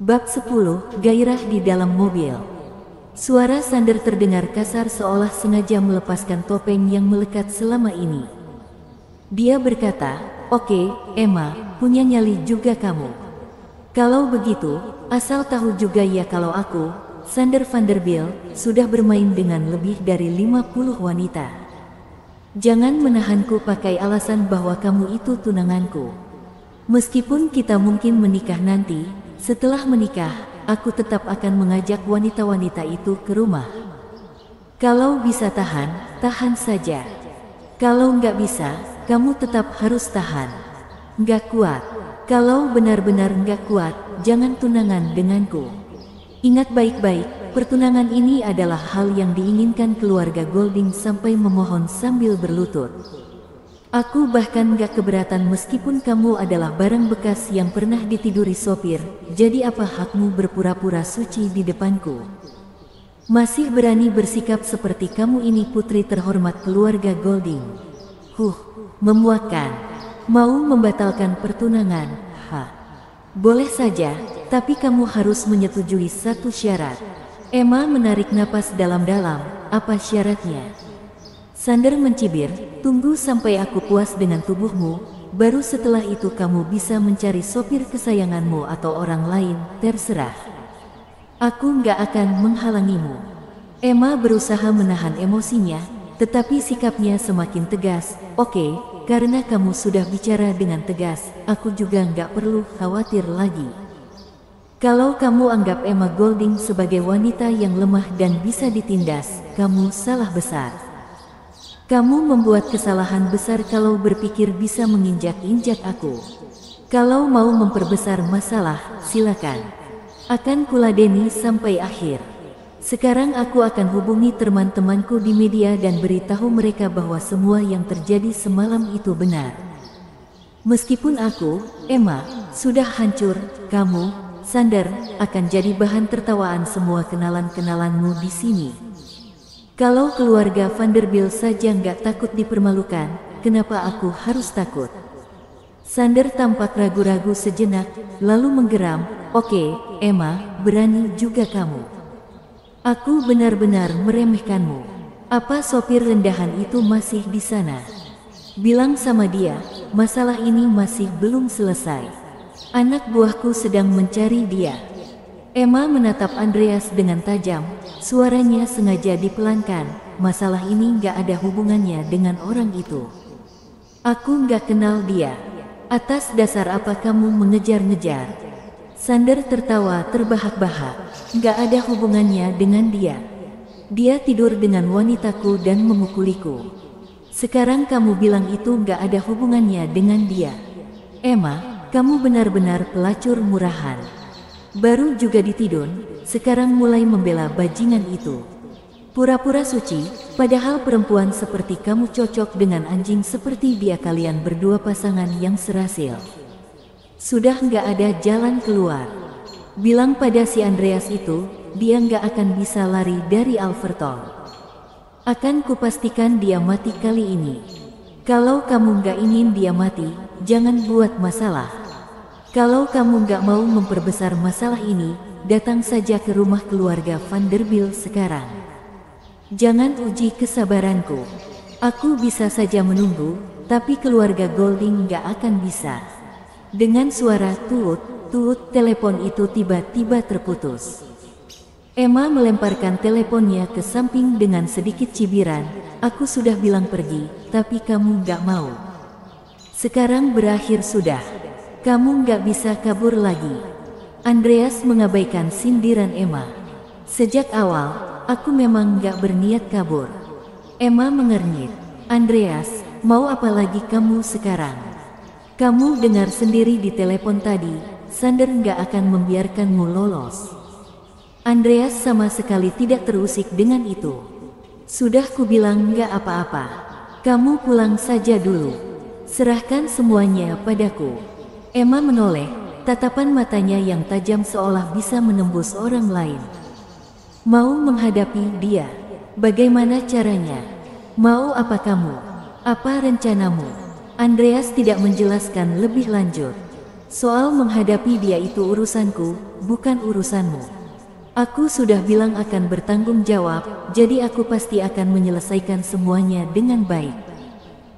Bab 10, Gairah di dalam mobil. Suara Sander terdengar kasar seolah sengaja melepaskan topeng yang melekat selama ini. Dia berkata, "Oke, Emma, punya nyali juga kamu. Kalau begitu, asal tahu juga ya kalau aku, Sander Vanderbilt, sudah bermain dengan lebih dari 50 wanita. Jangan menahanku pakai alasan bahwa kamu itu tunanganku. Meskipun kita mungkin menikah nanti, setelah menikah, aku tetap akan mengajak wanita-wanita itu ke rumah. Kalau bisa tahan, tahan saja. Kalau nggak bisa, kamu tetap harus tahan. Nggak kuat. Kalau benar-benar nggak kuat, jangan tunangan denganku. Ingat baik-baik, pertunangan ini adalah hal yang diinginkan keluarga Golding sampai memohon sambil berlutut. Aku bahkan gak keberatan meskipun kamu adalah barang bekas yang pernah ditiduri sopir, jadi apa hakmu berpura-pura suci di depanku? Masih berani bersikap seperti kamu ini putri terhormat keluarga Golding. Memuakkan. Mau membatalkan pertunangan, Boleh saja, tapi kamu harus menyetujui satu syarat. Emma menarik napas dalam-dalam, apa syaratnya? Sander mencibir, tunggu sampai aku puas dengan tubuhmu, baru setelah itu kamu bisa mencari sopir kesayanganmu atau orang lain, terserah. Aku nggak akan menghalangimu. Emma berusaha menahan emosinya, tetapi sikapnya semakin tegas. Oke, karena kamu sudah bicara dengan tegas, aku juga nggak perlu khawatir lagi. Kalau kamu anggap Emma Golding sebagai wanita yang lemah dan bisa ditindas, kamu salah besar. Kamu membuat kesalahan besar kalau berpikir bisa menginjak-injak aku. Kalau mau memperbesar masalah, silakan. Akan kuladeni sampai akhir. Sekarang aku akan hubungi teman-temanku di media dan beritahu mereka bahwa semua yang terjadi semalam itu benar. Meskipun aku, Emma, sudah hancur, kamu, Sander, akan jadi bahan tertawaan semua kenalan-kenalanmu di sini. Kalau keluarga Vanderbilt saja nggak takut dipermalukan, kenapa aku harus takut?" Sander tampak ragu-ragu sejenak, lalu menggeram, "Oke, Emma, berani juga kamu. Aku benar-benar meremehkanmu. Apa sopir rendahan itu masih di sana? Bilang sama dia, masalah ini masih belum selesai. Anak buahku sedang mencari dia." Emma menatap Andreas dengan tajam, suaranya sengaja dipelankan, "Masalah ini gak ada hubungannya dengan orang itu. Aku gak kenal dia. Atas dasar apa kamu mengejar-ngejar?" Sander tertawa terbahak-bahak, "Gak ada hubungannya dengan dia. Dia tidur dengan wanitaku dan memukuliku. Sekarang kamu bilang itu gak ada hubungannya dengan dia. Emma, kamu benar-benar pelacur murahan. Baru juga ditidun, sekarang mulai membela bajingan itu. Pura-pura suci, padahal perempuan seperti kamu cocok dengan anjing seperti dia. Kalian berdua pasangan yang serhasil. Sudah nggak ada jalan keluar. Bilang pada si Andreas itu, dia nggak akan bisa lari dari Alverton. Akan kupastikan dia mati kali ini. Kalau kamu nggak ingin dia mati, jangan buat masalah. Kalau kamu nggak mau memperbesar masalah ini, datang saja ke rumah keluarga Vanderbilt sekarang. Jangan uji kesabaranku. Aku bisa saja menunggu, tapi keluarga Golding nggak akan bisa." Dengan suara tuut, telepon itu tiba-tiba terputus. Emma melemparkan teleponnya ke samping dengan sedikit cibiran, "Aku sudah bilang pergi, tapi kamu nggak mau. Sekarang berakhir sudah. Kamu nggak bisa kabur lagi." Andreas mengabaikan sindiran Emma. "Sejak awal, aku memang nggak berniat kabur." Emma mengernyit. "Andreas, mau apa lagi kamu sekarang? Kamu dengar sendiri di telepon tadi, Sander nggak akan membiarkanmu lolos." Andreas sama sekali tidak terusik dengan itu. "Sudah kubilang nggak apa-apa. Kamu pulang saja dulu. Serahkan semuanya padaku." Emma menoleh, tatapan matanya yang tajam seolah bisa menembus orang lain. "Mau menghadapi dia? Bagaimana caranya? Mau apa kamu? Apa rencanamu?" Andreas tidak menjelaskan lebih lanjut. Soal menghadapi dia itu urusanku, bukan urusanmu. Aku sudah bilang akan bertanggung jawab, jadi aku pasti akan menyelesaikan semuanya dengan baik.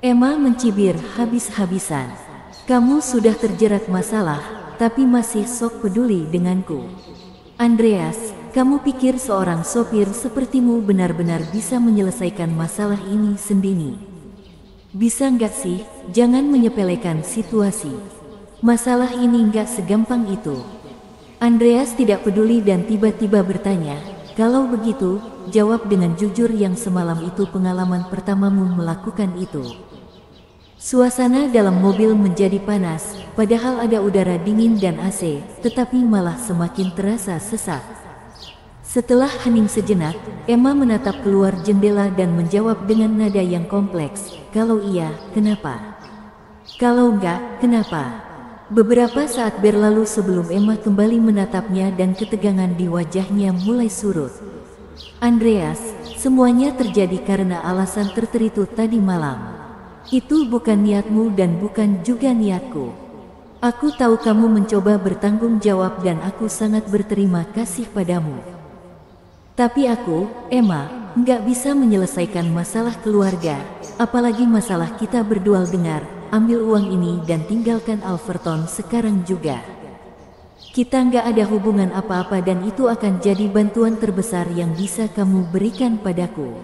Emma mencibir habis-habisan. Kamu sudah terjerat masalah, tapi masih sok peduli denganku. Andreas, kamu pikir seorang sopir sepertimu benar-benar bisa menyelesaikan masalah ini sendiri? Bisa nggak sih, jangan menyepelekan situasi. Masalah ini nggak segampang itu. Andreas tidak peduli dan tiba-tiba bertanya, kalau begitu, jawab dengan jujur yang semalam itu pengalaman pertamamu melakukan itu. Suasana dalam mobil menjadi panas, padahal ada udara dingin dan AC, tetapi malah semakin terasa sesak. Setelah hening sejenak, Emma menatap keluar jendela dan menjawab dengan nada yang kompleks, kalau iya, kenapa? Kalau enggak, kenapa? Beberapa saat berlalu sebelum Emma kembali menatapnya dan ketegangan di wajahnya mulai surut. Andreas, semuanya terjadi karena alasan tertentu tadi malam. Itu bukan niatmu dan bukan juga niatku. Aku tahu kamu mencoba bertanggung jawab dan aku sangat berterima kasih padamu. Tapi aku, Emma, nggak bisa menyelesaikan masalah keluarga, apalagi masalah kita berdua. Dengar, ambil uang ini dan tinggalkan Alverton sekarang juga. Kita nggak ada hubungan apa-apa dan itu akan jadi bantuan terbesar yang bisa kamu berikan padaku.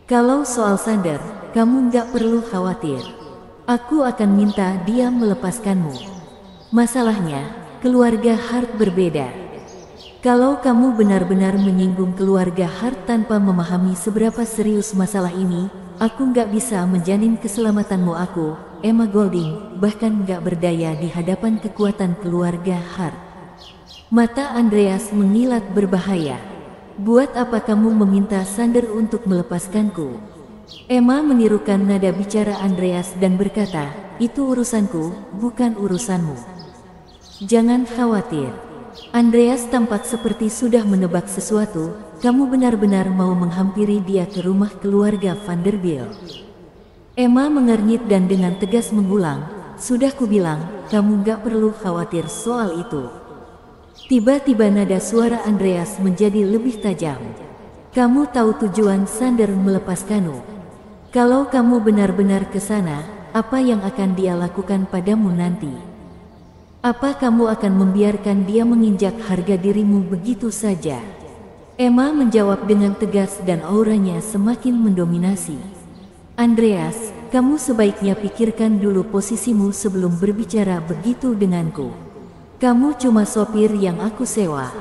Kalau soal Sander, kamu nggak perlu khawatir. Aku akan minta dia melepaskanmu. Masalahnya, keluarga Hart berbeda. Kalau kamu benar-benar menyinggung keluarga Hart tanpa memahami seberapa serius masalah ini, aku nggak bisa menjamin keselamatanmu. Aku, Emma Golding, bahkan nggak berdaya di hadapan kekuatan keluarga Hart. Mata Andreas mengilat berbahaya. Buat apa kamu meminta Sander untuk melepaskanku? Emma menirukan nada bicara Andreas dan berkata, itu urusanku, bukan urusanmu. Jangan khawatir. Andreas tampak seperti sudah menebak sesuatu. Kamu benar-benar mau menghampiri dia ke rumah keluarga Vanderbilt? Emma mengernyit dan dengan tegas mengulang, sudah kubilang, kamu gak perlu khawatir soal itu. Tiba-tiba nada suara Andreas menjadi lebih tajam. Kamu tahu tujuan Sander melepaskanmu. Kalau kamu benar-benar ke sana, apa yang akan dia lakukan padamu nanti? Apa kamu akan membiarkan dia menginjak harga dirimu begitu saja? Emma menjawab dengan tegas dan auranya semakin mendominasi. Andreas, kamu sebaiknya pikirkan dulu posisimu sebelum berbicara begitu denganku. Kamu cuma sopir yang aku sewa.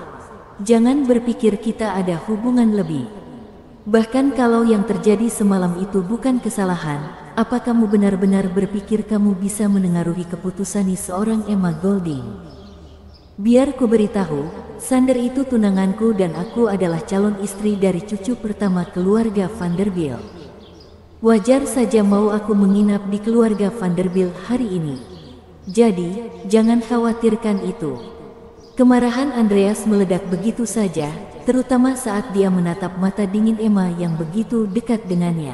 Jangan berpikir kita ada hubungan lebih. Bahkan kalau yang terjadi semalam itu bukan kesalahan, apa kamu benar-benar berpikir kamu bisa menengaruhi keputusan seorang Emma Golding? Biar ku beritahu, Sander itu tunanganku dan aku adalah calon istri dari cucu pertama keluarga Vanderbilt. Wajar saja mau aku menginap di keluarga Vanderbilt hari ini. Jadi, jangan khawatirkan itu. Kemarahan Andreas meledak begitu saja, terutama saat dia menatap mata dingin Emma yang begitu dekat dengannya.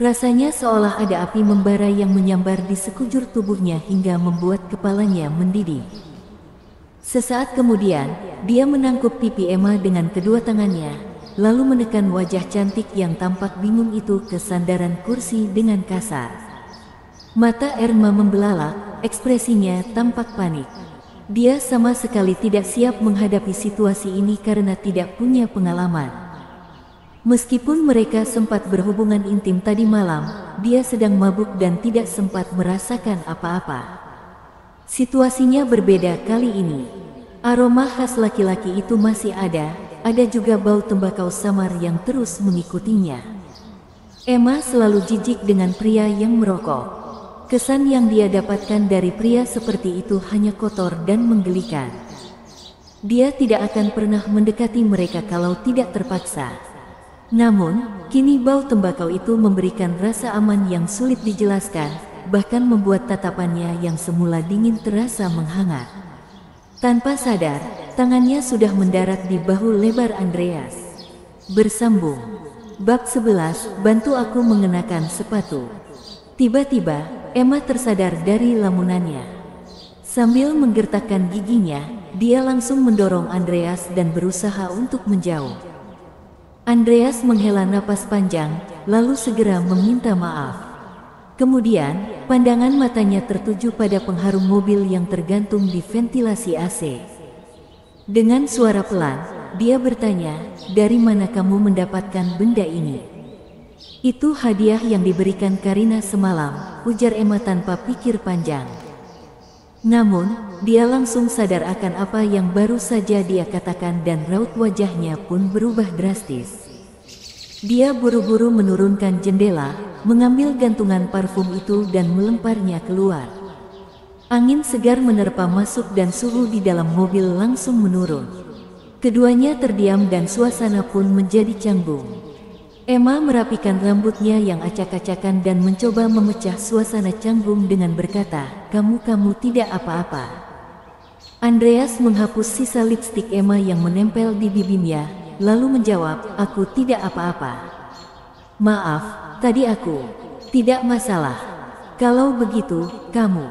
Rasanya seolah ada api membara yang menyambar di sekujur tubuhnya hingga membuat kepalanya mendidih. Sesaat kemudian, dia menangkup pipi Emma dengan kedua tangannya, lalu menekan wajah cantik yang tampak bingung itu ke sandaran kursi dengan kasar. Mata Emma membelalak, ekspresinya tampak panik. Dia sama sekali tidak siap menghadapi situasi ini karena tidak punya pengalaman. Meskipun mereka sempat berhubungan intim tadi malam, dia sedang mabuk dan tidak sempat merasakan apa-apa. Situasinya berbeda kali ini. Aroma khas laki-laki itu masih ada juga bau tembakau samar yang terus mengikutinya. Emma selalu jijik dengan pria yang merokok. Kesan yang dia dapatkan dari pria seperti itu hanya kotor dan menggelikan. Dia tidak akan pernah mendekati mereka kalau tidak terpaksa. Namun, kini bau tembakau itu memberikan rasa aman yang sulit dijelaskan, bahkan membuat tatapannya yang semula dingin terasa menghangat. Tanpa sadar, tangannya sudah mendarat di bahu lebar Andreas. Bersambung. Bab 11, bantu aku mengenakan sepatu. Tiba-tiba, Emma tersadar dari lamunannya. Sambil menggertakkan giginya, dia langsung mendorong Andreas dan berusaha untuk menjauh. Andreas menghela napas panjang, lalu segera meminta maaf. Kemudian, pandangan matanya tertuju pada pengharum mobil yang tergantung di ventilasi AC. Dengan suara pelan, dia bertanya, "Dari mana kamu mendapatkan benda ini?" "Itu hadiah yang diberikan Karina semalam," ujar Emma tanpa pikir panjang. Namun, dia langsung sadar akan apa yang baru saja dia katakan dan raut wajahnya pun berubah drastis. Dia buru-buru menurunkan jendela, mengambil gantungan parfum itu dan melemparnya keluar. Angin segar menerpa masuk dan suhu di dalam mobil langsung menurun. Keduanya terdiam dan suasana pun menjadi canggung. Emma merapikan rambutnya yang acak-acakan dan mencoba memecah suasana canggung dengan berkata, Kamu tidak apa-apa." Andreas menghapus sisa lipstik Emma yang menempel di bibirnya, lalu menjawab, "Aku tidak apa-apa." "Maaf, tadi aku." "Tidak masalah. Kalau begitu, kamu."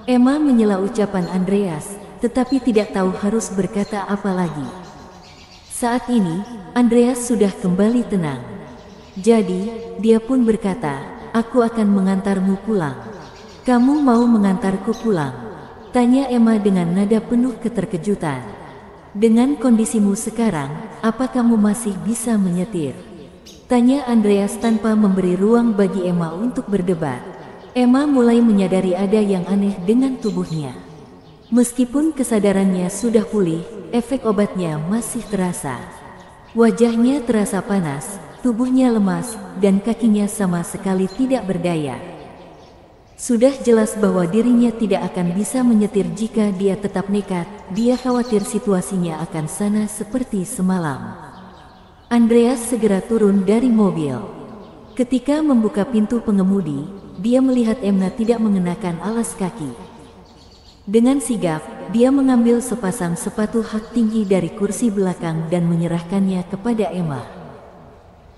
Emma menyela ucapan Andreas, tetapi tidak tahu harus berkata apa lagi. Saat ini, Andreas sudah kembali tenang. Jadi, dia pun berkata, "Aku akan mengantarmu pulang." "Kamu mau mengantarku pulang?" tanya Emma dengan nada penuh keterkejutan. "Dengan kondisimu sekarang, apa kamu masih bisa menyetir?" tanya Andreas tanpa memberi ruang bagi Emma untuk berdebat. Emma mulai menyadari ada yang aneh dengan tubuhnya. Meskipun kesadarannya sudah pulih, efek obatnya masih terasa. Wajahnya terasa panas, tubuhnya lemas, dan kakinya sama sekali tidak berdaya. Sudah jelas bahwa dirinya tidak akan bisa menyetir jika dia tetap nekat. Dia khawatir situasinya akan sama seperti semalam. Andreas segera turun dari mobil. Ketika membuka pintu pengemudi, dia melihat Emma tidak mengenakan alas kaki. Dengan sigap, dia mengambil sepasang sepatu hak tinggi dari kursi belakang dan menyerahkannya kepada Emma.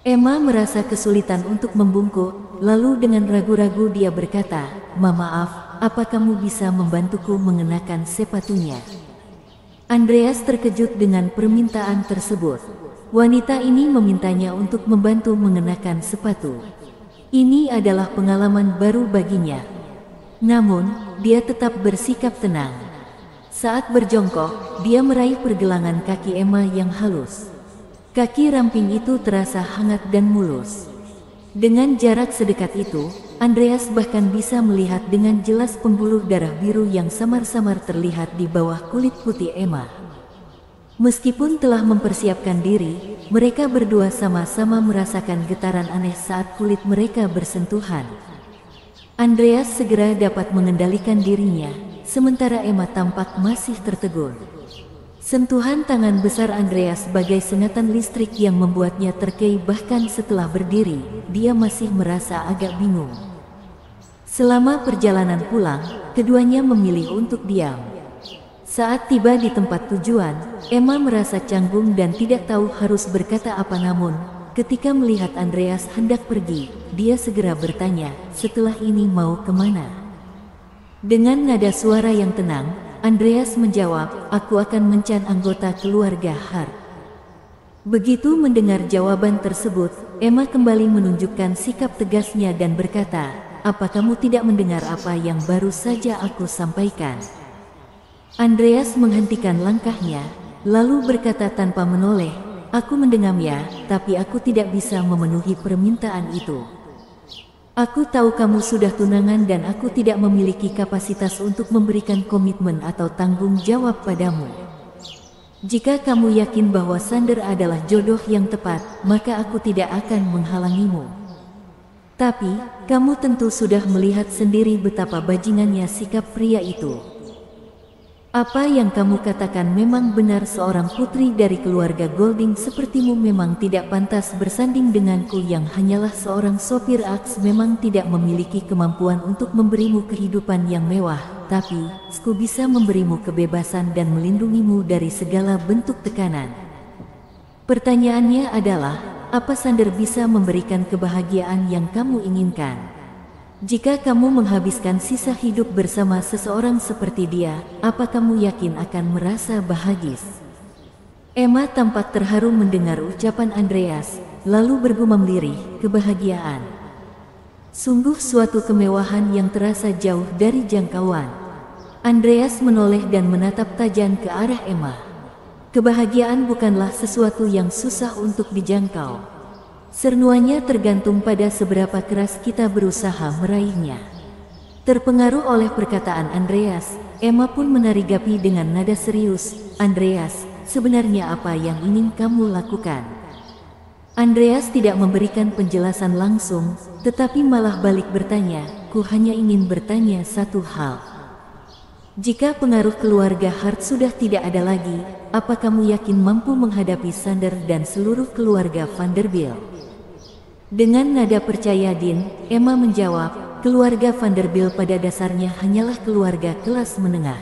Emma merasa kesulitan untuk membungkuk, lalu dengan ragu-ragu dia berkata, Maaf, apa kamu bisa membantuku mengenakan sepatunya?" Andreas terkejut dengan permintaan tersebut. Wanita ini memintanya untuk membantu mengenakan sepatu. Ini adalah pengalaman baru baginya. Namun, dia tetap bersikap tenang. Saat berjongkok, dia meraih pergelangan kaki Emma yang halus. Kaki ramping itu terasa hangat dan mulus. Dengan jarak sedekat itu, Andreas bahkan bisa melihat dengan jelas pembuluh darah biru yang samar-samar terlihat di bawah kulit putih Emma. Meskipun telah mempersiapkan diri, mereka berdua sama-sama merasakan getaran aneh saat kulit mereka bersentuhan. Andreas segera dapat mengendalikan dirinya, sementara Emma tampak masih tertegun. Sentuhan tangan besar Andreas bagai sengatan listrik yang membuatnya terkei, bahkan setelah berdiri, dia masih merasa agak bingung. Selama perjalanan pulang, keduanya memilih untuk diam. Saat tiba di tempat tujuan, Emma merasa canggung dan tidak tahu harus berkata apa, namun ketika melihat Andreas hendak pergi, dia segera bertanya, "Setelah ini mau kemana?" Dengan nada suara yang tenang, Andreas menjawab, "Aku akan mencan anggota keluarga Hart." Begitu mendengar jawaban tersebut, Emma kembali menunjukkan sikap tegasnya dan berkata, "Apa kamu tidak mendengar apa yang baru saja aku sampaikan?" Andreas menghentikan langkahnya, lalu berkata tanpa menoleh, "Aku mendengarnya, tapi aku tidak bisa memenuhi permintaan itu. Aku tahu kamu sudah tunangan dan aku tidak memiliki kapasitas untuk memberikan komitmen atau tanggung jawab padamu. Jika kamu yakin bahwa Sander adalah jodoh yang tepat, maka aku tidak akan menghalangimu. Tapi, kamu tentu sudah melihat sendiri betapa bajingannya sikap pria itu. Apa yang kamu katakan memang benar, seorang putri dari keluarga Golding sepertimu memang tidak pantas bersanding denganku yang hanyalah seorang sopir aks. Memang tidak memiliki kemampuan untuk memberimu kehidupan yang mewah, tapi aku bisa memberimu kebebasan dan melindungimu dari segala bentuk tekanan." Pertanyaannya adalah, apa Sander bisa memberikan kebahagiaan yang kamu inginkan? Jika kamu menghabiskan sisa hidup bersama seseorang seperti dia, apa kamu yakin akan merasa bahagia? Emma tampak terharu mendengar ucapan Andreas, lalu bergumam lirih, kebahagiaan. Sungguh suatu kemewahan yang terasa jauh dari jangkauan. Andreas menoleh dan menatap tajam ke arah Emma. Kebahagiaan bukanlah sesuatu yang susah untuk dijangkau. Sernuannya tergantung pada seberapa keras kita berusaha meraihnya. Terpengaruh oleh perkataan Andreas, Emma pun menanggapi dengan nada serius, Andreas, sebenarnya apa yang ingin kamu lakukan? Andreas tidak memberikan penjelasan langsung, tetapi malah balik bertanya, ku hanya ingin bertanya satu hal. Jika pengaruh keluarga Hart sudah tidak ada lagi, apa kamu yakin mampu menghadapi Sander dan seluruh keluarga Vanderbilt? Dengan nada percaya Din, Emma menjawab, keluarga Vanderbilt pada dasarnya hanyalah keluarga kelas menengah.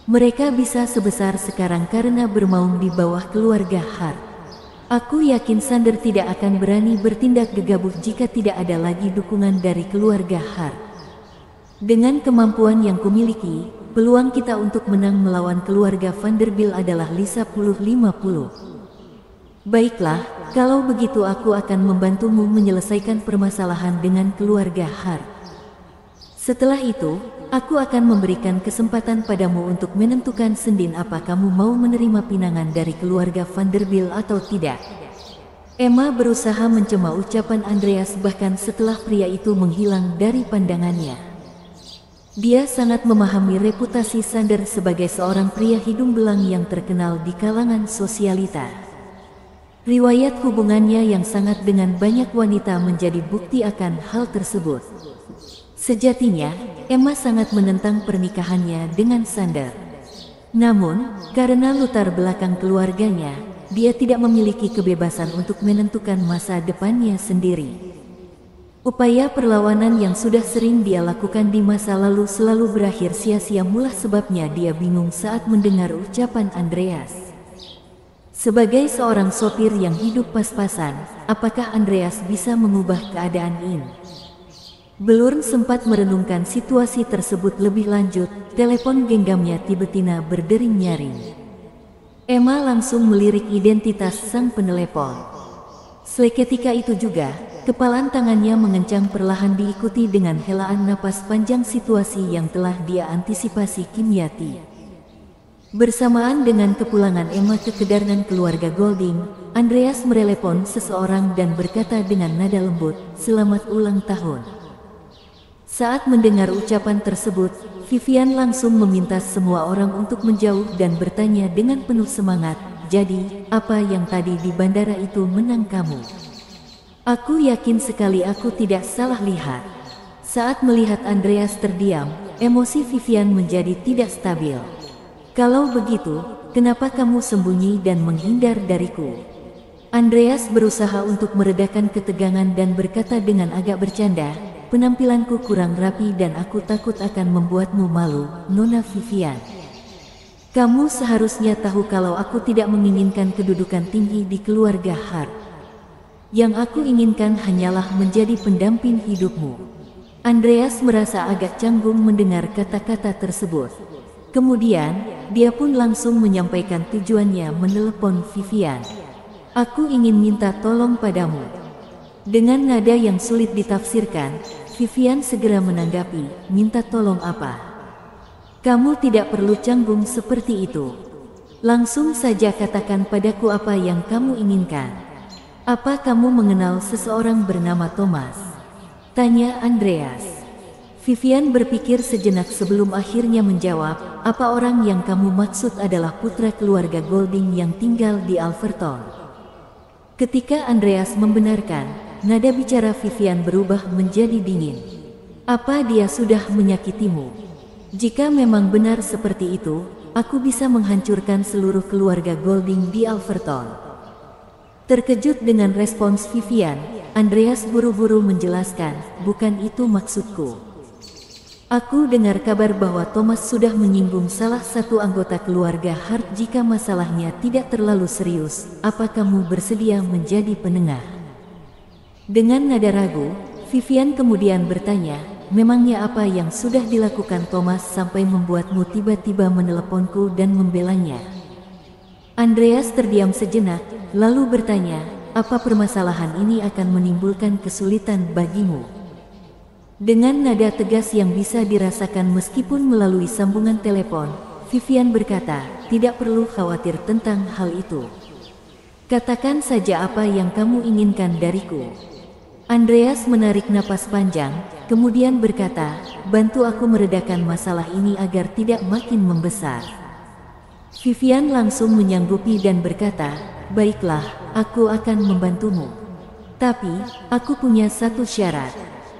Mereka bisa sebesar sekarang karena bermaung di bawah keluarga Hart. Aku yakin Sander tidak akan berani bertindak gegabah jika tidak ada lagi dukungan dari keluarga Hart. Dengan kemampuan yang kumiliki, peluang kita untuk menang melawan keluarga Vanderbilt adalah 50-50. Baiklah, kalau begitu aku akan membantumu menyelesaikan permasalahan dengan keluarga Hart. Setelah itu, aku akan memberikan kesempatan padamu untuk menentukan sendiri apa kamu mau menerima pinangan dari keluarga Vanderbilt atau tidak. Emma berusaha mencela ucapan Andreas bahkan setelah pria itu menghilang dari pandangannya. Dia sangat memahami reputasi Sander sebagai seorang pria hidung belang yang terkenal di kalangan sosialita. Riwayat hubungannya yang sangat dengan banyak wanita menjadi bukti akan hal tersebut. Sejatinya, Emma sangat menentang pernikahannya dengan Sander. Namun, karena latar belakang keluarganya, dia tidak memiliki kebebasan untuk menentukan masa depannya sendiri. Upaya perlawanan yang sudah sering dia lakukan di masa lalu selalu berakhir sia-sia, mula sebabnya dia bingung saat mendengar ucapan Andreas. Sebagai seorang sopir yang hidup pas-pasan, apakah Andreas bisa mengubah keadaan ini? Belum sempat merenungkan situasi tersebut lebih lanjut, telepon genggamnya tiba-tiba berdering nyaring. Emma langsung melirik identitas sang penelepon. Seketika itu juga, kepalan tangannya mengencang perlahan diikuti dengan helaan napas panjang situasi yang telah dia antisipasi Kimyati. Bersamaan dengan kepulangan Emma ke kedatangan keluarga Golding, Andreas menelepon seseorang dan berkata dengan nada lembut, "Selamat ulang tahun." Saat mendengar ucapan tersebut, Vivian langsung meminta semua orang untuk menjauh dan bertanya dengan penuh semangat, "Jadi, apa yang tadi di bandara itu menang kamu?" Aku yakin sekali aku tidak salah lihat. Saat melihat Andreas terdiam, emosi Vivian menjadi tidak stabil. Kalau begitu, kenapa kamu sembunyi dan menghindar dariku? Andreas berusaha untuk meredakan ketegangan dan berkata dengan agak bercanda, penampilanku kurang rapi dan aku takut akan membuatmu malu, Nona Vivian. Kamu seharusnya tahu kalau aku tidak menginginkan kedudukan tinggi di keluarga Hart. Yang aku inginkan hanyalah menjadi pendamping hidupmu. Andreas merasa agak canggung mendengar kata-kata tersebut. Kemudian, dia pun langsung menyampaikan tujuannya menelepon Vivian. Aku ingin minta tolong padamu. Dengan nada yang sulit ditafsirkan, Vivian segera menanggapi, minta tolong apa? Kamu tidak perlu canggung seperti itu. Langsung saja katakan padaku apa yang kamu inginkan. Apa kamu mengenal seseorang bernama Thomas? Tanya Andreas. Vivian berpikir sejenak sebelum akhirnya menjawab, apa orang yang kamu maksud adalah putra keluarga Golding yang tinggal di Alverton. Ketika Andreas membenarkan, nada bicara Vivian berubah menjadi dingin. Apa dia sudah menyakitimu? Jika memang benar seperti itu, aku bisa menghancurkan seluruh keluarga Golding di Alverton. Terkejut dengan respons Vivian, Andreas buru-buru menjelaskan, bukan itu maksudku. Aku dengar kabar bahwa Thomas sudah menyinggung salah satu anggota keluarga Hart. Jika masalahnya tidak terlalu serius, apa kamu bersedia menjadi penengah? Dengan nada ragu, Vivian kemudian bertanya, memangnya apa yang sudah dilakukan Thomas sampai membuatmu tiba-tiba meneleponku dan membelanya? Andreas terdiam sejenak, lalu bertanya, apa permasalahan ini akan menimbulkan kesulitan bagimu? Dengan nada tegas yang bisa dirasakan meskipun melalui sambungan telepon, Vivian berkata, tidak perlu khawatir tentang hal itu. Katakan saja apa yang kamu inginkan dariku. Andreas menarik napas panjang, kemudian berkata, bantu aku meredakan masalah ini agar tidak makin membesar. Vivian langsung menyanggupi dan berkata, baiklah, aku akan membantumu. Tapi, aku punya satu syarat.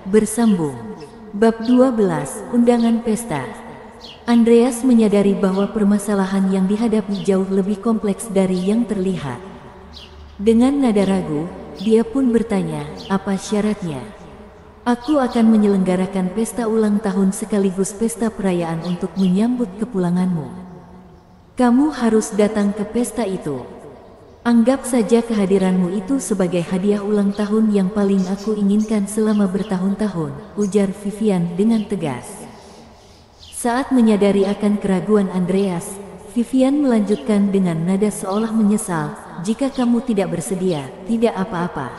Bersambung. Bab 12, Undangan Pesta. Andreas menyadari bahwa permasalahan yang dihadapi jauh lebih kompleks dari yang terlihat. Dengan nada ragu, dia pun bertanya, apa syaratnya? Aku akan menyelenggarakan pesta ulang tahun sekaligus pesta perayaan untuk menyambut kepulanganmu. Kamu harus datang ke pesta itu. Anggap saja kehadiranmu itu sebagai hadiah ulang tahun yang paling aku inginkan selama bertahun-tahun, ujar Vivian dengan tegas. Saat menyadari akan keraguan Andreas, Vivian melanjutkan dengan nada seolah menyesal, jika kamu tidak bersedia, tidak apa-apa.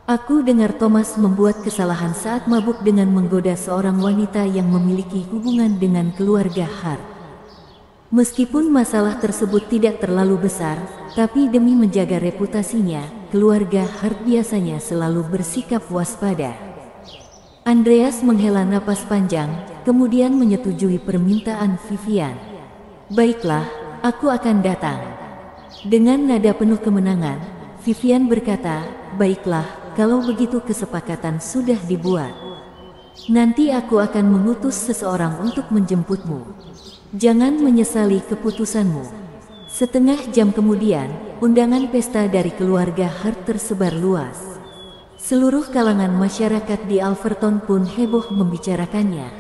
Aku dengar Thomas membuat kesalahan saat mabuk dengan menggoda seorang wanita yang memiliki hubungan dengan keluarga Hart. Meskipun masalah tersebut tidak terlalu besar, tapi demi menjaga reputasinya, keluarga Hart biasanya selalu bersikap waspada. Andreas menghela napas panjang, kemudian menyetujui permintaan Vivian. Baiklah, aku akan datang. Dengan nada penuh kemenangan, Vivian berkata, baiklah, kalau begitu kesepakatan sudah dibuat. Nanti aku akan mengutus seseorang untuk menjemputmu. Jangan menyesali keputusanmu. Setengah jam kemudian, undangan pesta dari keluarga Hart tersebar luas. Seluruh kalangan masyarakat di Alverton pun heboh membicarakannya.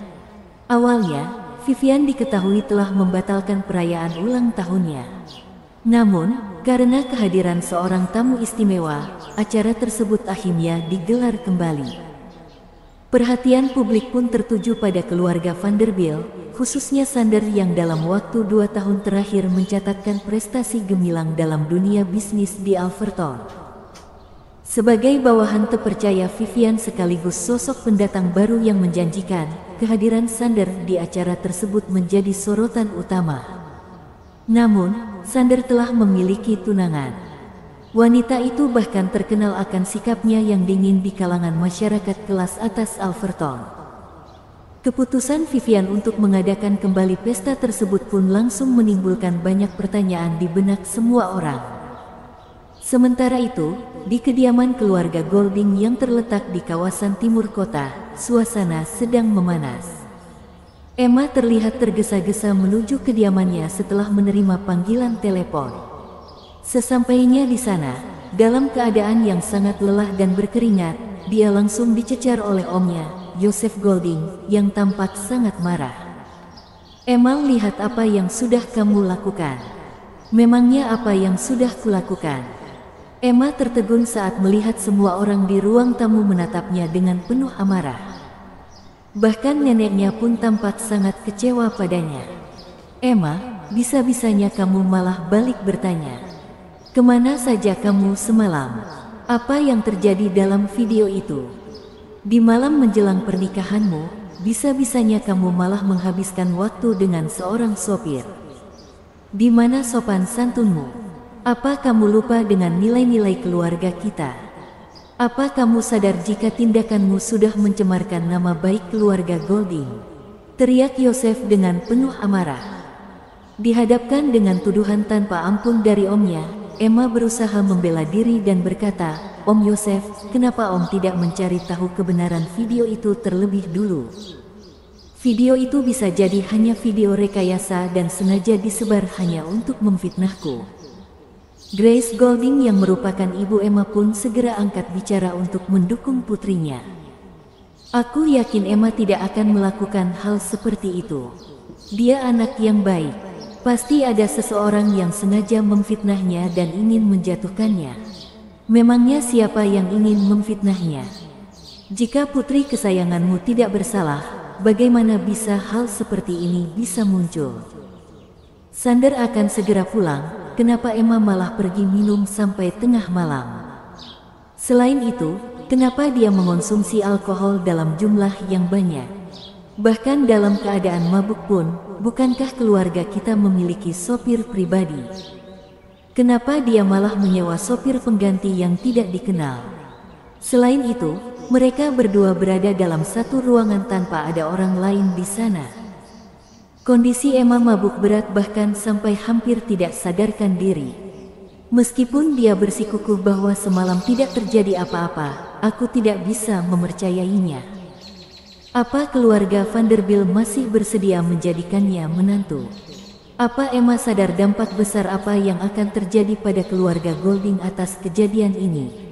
Awalnya, Vivian diketahui telah membatalkan perayaan ulang tahunnya. Namun, karena kehadiran seorang tamu istimewa, acara tersebut akhirnya digelar kembali. Perhatian publik pun tertuju pada keluarga Vanderbilt, khususnya Sander yang dalam waktu 2 tahun terakhir mencatatkan prestasi gemilang dalam dunia bisnis di Alverton. Sebagai bawahan terpercaya Vivian sekaligus sosok pendatang baru yang menjanjikan, kehadiran Sander di acara tersebut menjadi sorotan utama. Namun, Sander telah memiliki tunangan. Wanita itu bahkan terkenal akan sikapnya yang dingin di kalangan masyarakat kelas atas Alverton. Keputusan Vivian untuk mengadakan kembali pesta tersebut pun langsung menimbulkan banyak pertanyaan di benak semua orang. Sementara itu, di kediaman keluarga Golding yang terletak di kawasan timur kota, suasana sedang memanas. Emma terlihat tergesa-gesa menuju kediamannya setelah menerima panggilan telepon. Sesampainya di sana, dalam keadaan yang sangat lelah dan berkeringat, dia langsung dicecar oleh omnya, Joseph Golding, yang tampak sangat marah. Emma, lihat apa yang sudah kamu lakukan. Memangnya apa yang sudah kulakukan? Emma tertegun saat melihat semua orang di ruang tamu menatapnya dengan penuh amarah. Bahkan neneknya pun tampak sangat kecewa padanya. Emma, bisa-bisanya kamu malah balik bertanya. Kemana saja kamu semalam? Apa yang terjadi dalam video itu? Di malam menjelang pernikahanmu, bisa-bisanya kamu malah menghabiskan waktu dengan seorang sopir. Di mana sopan santunmu? Apa kamu lupa dengan nilai-nilai keluarga kita? Apa kamu sadar jika tindakanmu sudah mencemarkan nama baik keluarga Golding? Teriak Joseph dengan penuh amarah. Dihadapkan dengan tuduhan tanpa ampun dari omnya, Emma berusaha membela diri dan berkata, Om Joseph, kenapa Om tidak mencari tahu kebenaran video itu terlebih dulu? Video itu bisa jadi hanya video rekayasa dan sengaja disebar hanya untuk memfitnahku. Grace Golding yang merupakan ibu Emma pun segera angkat bicara untuk mendukung putrinya. Aku yakin Emma tidak akan melakukan hal seperti itu. Dia anak yang baik. Pasti ada seseorang yang sengaja memfitnahnya dan ingin menjatuhkannya. Memangnya siapa yang ingin memfitnahnya? Jika putri kesayanganmu tidak bersalah, bagaimana bisa hal seperti ini bisa muncul? Sander akan segera pulang, kenapa Emma malah pergi minum sampai tengah malam? Selain itu, kenapa dia mengonsumsi alkohol dalam jumlah yang banyak? Bahkan dalam keadaan mabuk pun, bukankah keluarga kita memiliki sopir pribadi? Kenapa dia malah menyewa sopir pengganti yang tidak dikenal? Selain itu, mereka berdua berada dalam satu ruangan tanpa ada orang lain di sana. Kondisi Emma mabuk berat bahkan sampai hampir tidak sadarkan diri. Meskipun dia bersikukuh bahwa semalam tidak terjadi apa-apa, aku tidak bisa mempercayainya. Apa keluarga Vanderbilt masih bersedia menjadikannya menantu? Apa Emma sadar dampak besar apa yang akan terjadi pada keluarga Golding atas kejadian ini?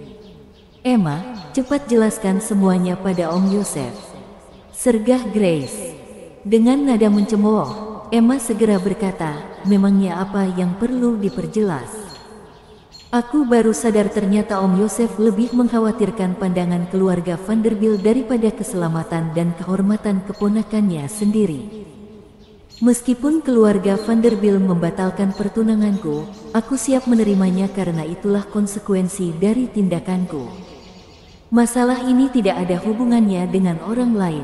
Emma, cepat jelaskan semuanya pada Om Yosef, sergah Grace. Dengan nada mencemooh, Emma segera berkata, memangnya apa yang perlu diperjelas? Aku baru sadar ternyata Om Yosef lebih mengkhawatirkan pandangan keluarga Vanderbilt daripada keselamatan dan kehormatan keponakannya sendiri. Meskipun keluarga Vanderbilt membatalkan pertunanganku, aku siap menerimanya karena itulah konsekuensi dari tindakanku. Masalah ini tidak ada hubungannya dengan orang lain.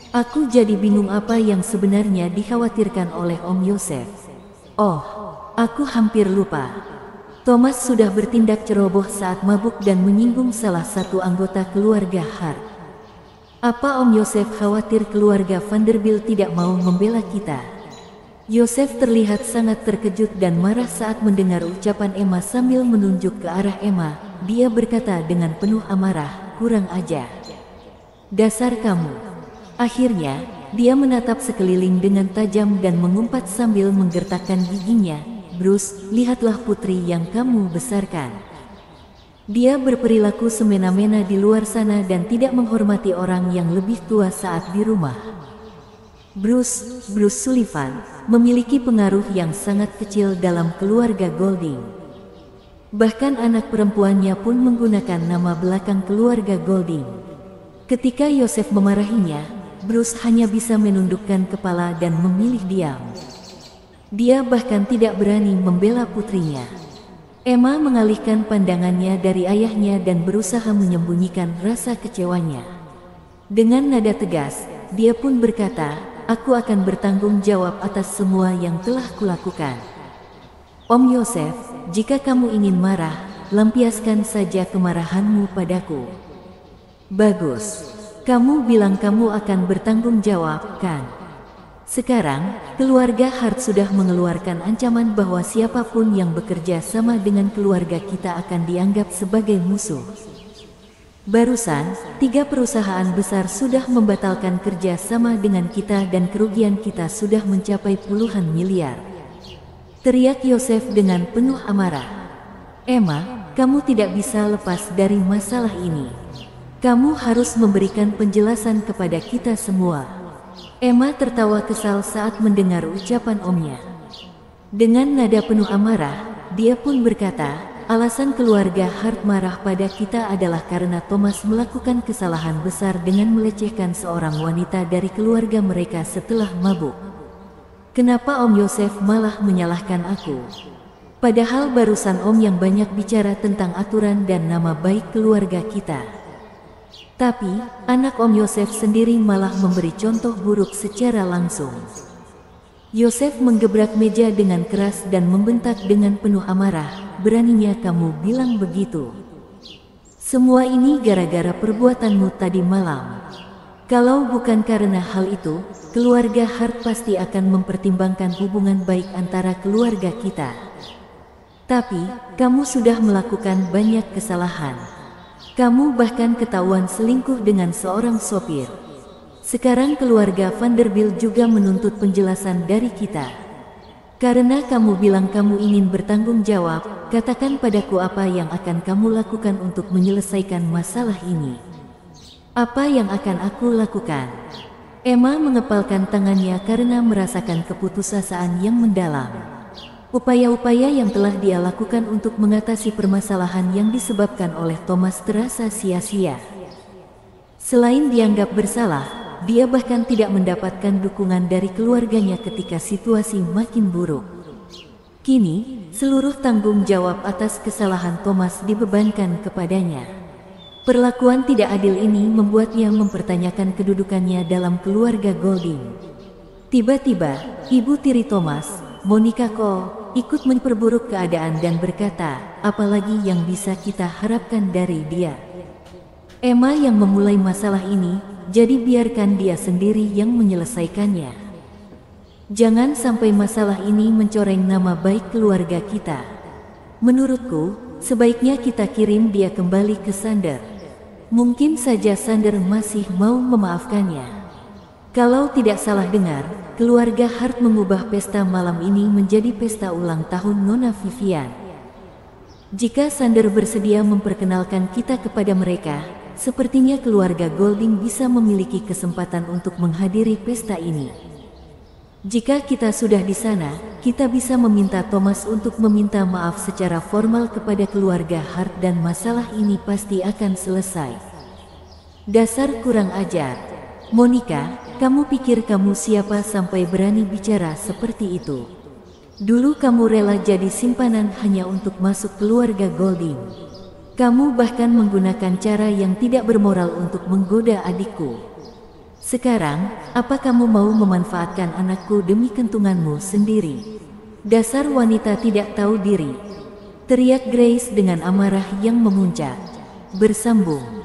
Aku jadi bingung apa yang sebenarnya dikhawatirkan oleh Om Yosef. Oh, aku hampir lupa. Thomas sudah bertindak ceroboh saat mabuk dan menyinggung salah satu anggota keluarga Hart. Apa Om Yosef khawatir keluarga Vanderbilt tidak mau membela kita? Yosef terlihat sangat terkejut dan marah saat mendengar ucapan Emma sambil menunjuk ke arah Emma. Dia berkata dengan penuh amarah, kurang ajar. Dasar kamu. Akhirnya, dia menatap sekeliling dengan tajam dan mengumpat sambil menggertakkan giginya. Bruce, lihatlah putri yang kamu besarkan. Dia berperilaku semena-mena di luar sana dan tidak menghormati orang yang lebih tua saat di rumah. Bruce Sullivan, memiliki pengaruh yang sangat kecil dalam keluarga Golding. Bahkan anak perempuannya pun menggunakan nama belakang keluarga Golding. Ketika Yosef memarahinya, Bruce hanya bisa menundukkan kepala dan memilih diam. Dia bahkan tidak berani membela putrinya. Emma mengalihkan pandangannya dari ayahnya dan berusaha menyembunyikan rasa kecewanya. Dengan nada tegas, dia pun berkata, aku akan bertanggung jawab atas semua yang telah kulakukan. Om Yosef, jika kamu ingin marah, lampiaskan saja kemarahanmu padaku. Bagus. Kamu bilang kamu akan bertanggung jawab, kan? Sekarang, keluarga Hart sudah mengeluarkan ancaman bahwa siapapun yang bekerja sama dengan keluarga kita akan dianggap sebagai musuh. Barusan, 3 perusahaan besar sudah membatalkan kerja sama dengan kita dan kerugian kita sudah mencapai puluhan miliar. Teriak Yosef dengan penuh amarah. Emma, kamu tidak bisa lepas dari masalah ini. Kamu harus memberikan penjelasan kepada kita semua. Emma tertawa kesal saat mendengar ucapan omnya. Dengan nada penuh amarah, dia pun berkata, alasan keluarga Hart marah pada kita adalah karena Thomas melakukan kesalahan besar dengan melecehkan seorang wanita dari keluarga mereka setelah mabuk. Kenapa Om Yosef malah menyalahkan aku? Padahal barusan Om yang banyak bicara tentang aturan dan nama baik keluarga kita. Tapi, anak Om Yosef sendiri malah memberi contoh buruk secara langsung. Yosef menggebrak meja dengan keras dan membentak dengan penuh amarah, beraninya kamu bilang begitu. Semua ini gara-gara perbuatanmu tadi malam. Kalau bukan karena hal itu, keluarga Hart pasti akan mempertimbangkan hubungan baik antara keluarga kita. Tapi, kamu sudah melakukan banyak kesalahan. Kamu bahkan ketahuan selingkuh dengan seorang sopir. Sekarang keluarga Vanderbilt juga menuntut penjelasan dari kita. Karena kamu bilang kamu ingin bertanggung jawab, katakan padaku apa yang akan kamu lakukan untuk menyelesaikan masalah ini. Apa yang akan aku lakukan? Emma mengepalkan tangannya karena merasakan keputusasaan yang mendalam. Upaya-upaya yang telah dia lakukan untuk mengatasi permasalahan yang disebabkan oleh Thomas terasa sia-sia. Selain dianggap bersalah, dia bahkan tidak mendapatkan dukungan dari keluarganya ketika situasi makin buruk. Kini, seluruh tanggung jawab atas kesalahan Thomas dibebankan kepadanya. Perlakuan tidak adil ini membuatnya mempertanyakan kedudukannya dalam keluarga Golding. Tiba-tiba, ibu tiri Thomas, Monica Cole, ikut memperburuk keadaan dan berkata, apalagi yang bisa kita harapkan dari dia. Emma yang memulai masalah ini, jadi biarkan dia sendiri yang menyelesaikannya. Jangan sampai masalah ini mencoreng nama baik keluarga kita. Menurutku, sebaiknya kita kirim dia kembali ke Sander. Mungkin saja Sander masih mau memaafkannya. Kalau tidak salah dengar, keluarga Hart mengubah pesta malam ini menjadi pesta ulang tahun Nona Vivian. Jika Sander bersedia memperkenalkan kita kepada mereka, sepertinya keluarga Golding bisa memiliki kesempatan untuk menghadiri pesta ini. Jika kita sudah di sana, kita bisa meminta Thomas untuk meminta maaf secara formal kepada keluarga Hart dan masalah ini pasti akan selesai. Dasar kurang ajar. Monica, kamu pikir kamu siapa sampai berani bicara seperti itu? Dulu kamu rela jadi simpanan hanya untuk masuk keluarga Golding. Kamu bahkan menggunakan cara yang tidak bermoral untuk menggoda adikku. Sekarang, apa kamu mau memanfaatkan anakku demi kentunganmu sendiri? Dasar wanita tidak tahu diri, teriak Grace dengan amarah yang memuncak. Bersambung.